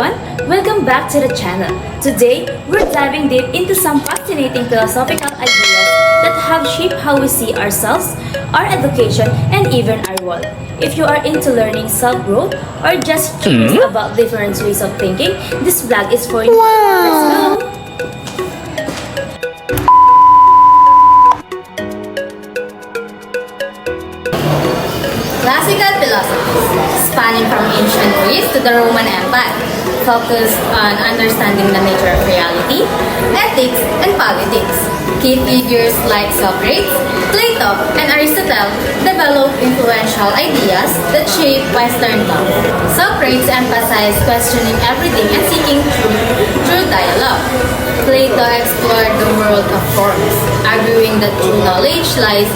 everyone! Welcome back to the channel. Today, we're diving deep into some fascinating philosophical ideas that have shaped how we see ourselves, our education, and even our world. If you are into learning self-growth or just curious about different ways of thinking, this vlog is for you. Let's go! Classical philosophies, spanning from ancient Greece to the Roman Empire, focused on understanding the nature of reality, ethics, and politics. Key figures like Socrates, Plato, and Aristotle developed influential ideas that shape Western thought. Socrates emphasized questioning everything and seeking truth through dialogue. Plato explored the world of forms, arguing that true knowledge lies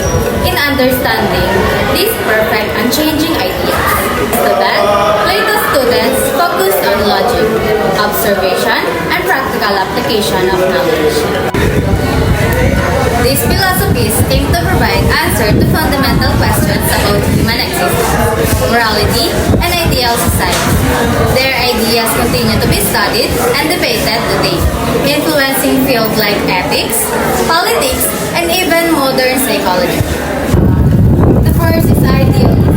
in understanding these perfect and changing ideas. After that, Plato's students focused on logic, observation, and practical application of knowledge. These philosophies aim to provide answers to fundamental questions about human existence, morality, and ideal society. Their ideas continue to be studied and debated today, influencing fields like ethics, politics, and even modern psychology. The first is idealism.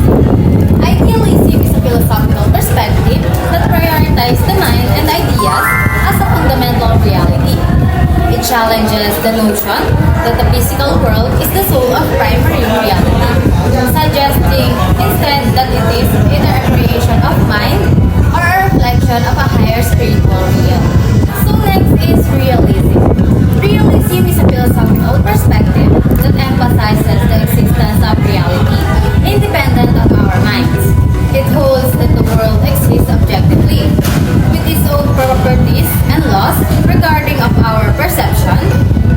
Idealism is a philosophical perspective that prioritizes the mind and ideas as a fundamental reality. It challenges the notion that the physical world is the soul of primary reality, suggesting instead that it is either a creation of mind or a reflection of a higher spiritual real. So next is realism. Realism is a philosophical perspective that emphasizes the existence of reality independent of our minds. It holds that the world exists objectively, with its own properties and laws regarding of our perception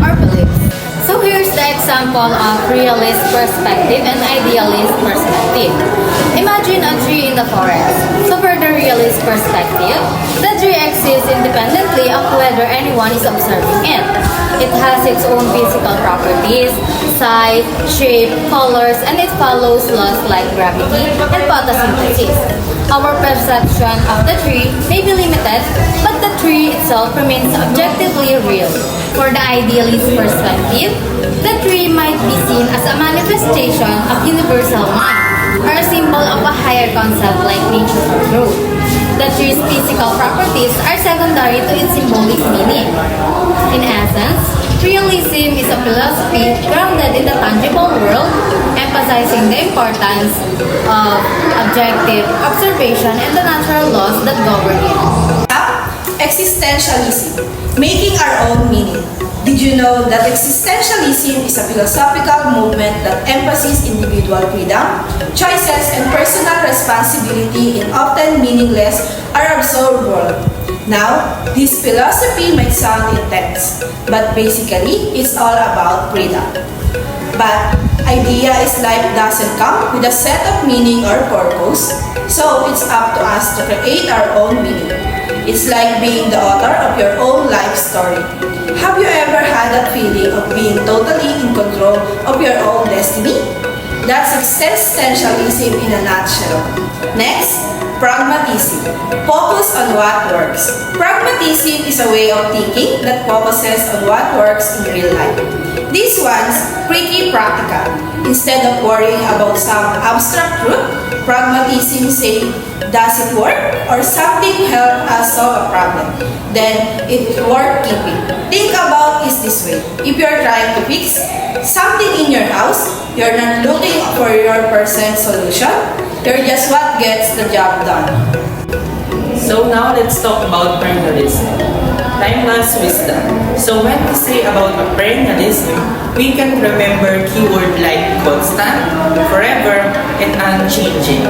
or beliefs. So here's the example of realist perspective and idealist perspective. Imagine a tree in the forest. So for the realist perspective, the tree exists independently of whether anyone is observing it. It has its own physical properties, size, shape, colors, and it follows laws like gravity and photosynthesis. Our perception of the tree may be limited, but the tree itself remains objectively real. For the idealist perspective, the tree might be seen as a manifestation of universal mind, or a symbol of a higher concept like nature or growth. The tree's physical properties are secondary to its symbolic meaning. In essence, realism is a philosophy grounded in the tangible world, emphasizing the importance of objective observation and the natural laws that govern it. Existentialism, making our own meaning. Did you know that existentialism is a philosophical movement that emphasizes individual freedom, choices, and personal responsibility in often meaningless or absurd world? Now, this philosophy might sound intense, but basically, it's all about freedom. But idea is life doesn't come with a set of meaning or purpose, so it's up to us to create our own meaning. It's like being the author of your own life story. Have you ever had that feeling of being totally in control of your own destiny? That's existentialism in a nutshell. Next, pragmatism. Focus on what works. Pragmatism is a way of thinking that focuses on what works in real life. This one's pretty practical. Instead of worrying about some abstract truth, pragmatism says, does it work? Or something help us solve a problem? Then it's worth keeping. Think about it this way. If you're trying to fix something in your house, you're not looking for your percent solution. You're just what gets the job done. So now let's talk about perennialism. Timeless wisdom. So when we say about a perennialism, we can remember keyword like constant, forever, and unchanging.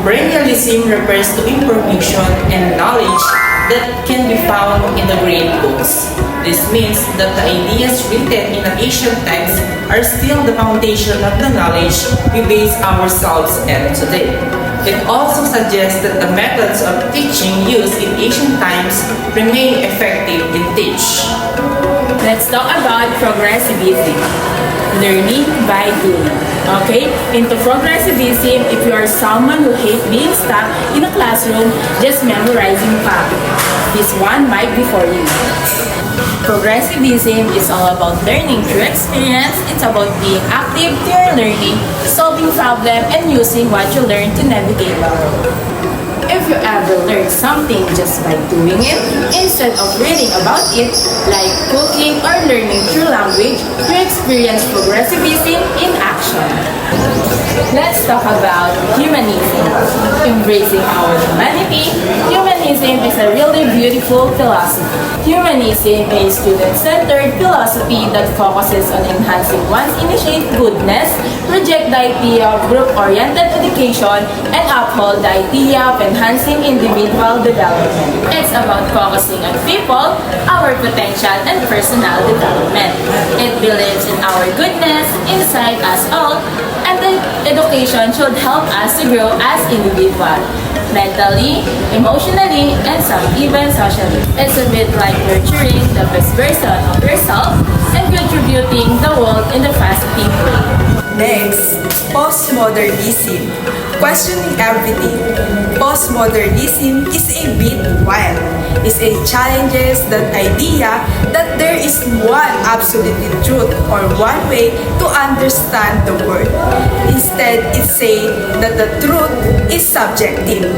Perennialism refers to information and knowledge that can be found in the great books. This means that the ideas written in the ancient texts are still the foundation of the knowledge we base ourselves on today. It also suggests that the methods of teaching used in ancient times remain effective in teach. Let's talk about progressivism, learning by doing. Okay? Into progressivism, if you are someone who hates being stuck in a classroom just memorizing facts, this one might be for you. Progressivism is all about learning through experience. It's about being active to your learning, solving problems, and using what you learn to navigate the world. If you ever learn something just by doing it, instead of reading about it, like cooking or learning through language, you experience progressivism in action. Let's talk about humanism. Embracing our humanity, humanism is a really beautiful philosophy. Humanism is a student-centered philosophy that focuses on enhancing one's innate goodness, reject the idea of group-oriented education, and uphold the idea of enhancing individual development. It's about focusing on people, our potential, and personal development. It believes in our goodness inside us all, and the education should help us to grow as individuals, mentally, emotionally, and some even socially. It's a bit like nurturing the best version of yourself and contributing the world in a fast-paced way. Next, postmodernism. Questioning everything. Postmodernism is a bit wild. It challenges that idea that there is one absolute truth or one way to understand the world. Instead, it says that the truth is subjective.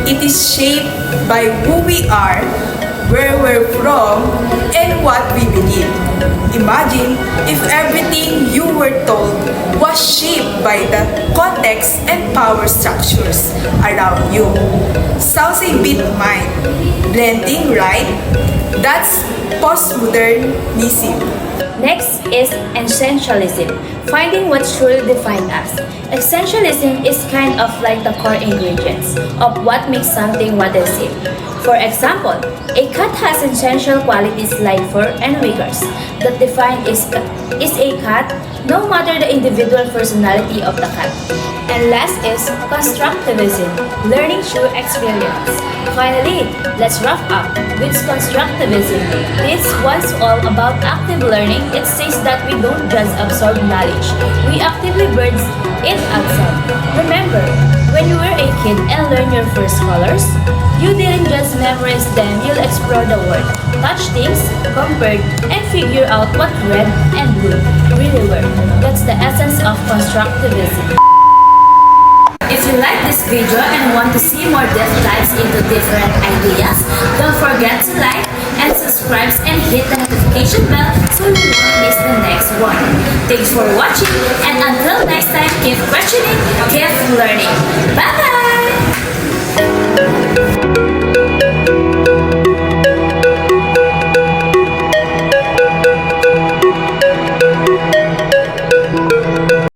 It is shaped by who we are, where we're from, and what we believe. Imagine if everything you were told was shaped by the context and power structures around you. Sounds a bit mind-blending, right? That's postmodernism. Next is essentialism, finding what truly defines us. Essentialism is kind of like the core ingredients of what makes something what is it. For example, a cat has essential qualities like fur and vigors that define is a cat no matter the individual personality of the cat. And last is constructivism, learning through experience. Finally, let's wrap up with constructivism. This was all about active learning. It says that we don't just absorb knowledge, we actively build it outside. Remember, when you were a kid and learned your first colors, you didn't just memorize them, you'll explore the world, touch things, compare, and figure out what red and blue really were. That's the essence of constructivism. If you like this video and want to see more depth dives into different ideas, don't forget to like and subscribe and hit the notification bell so you won't miss the next one. Thanks for watching, and until next time, keep questioning, keep learning. Bye-bye!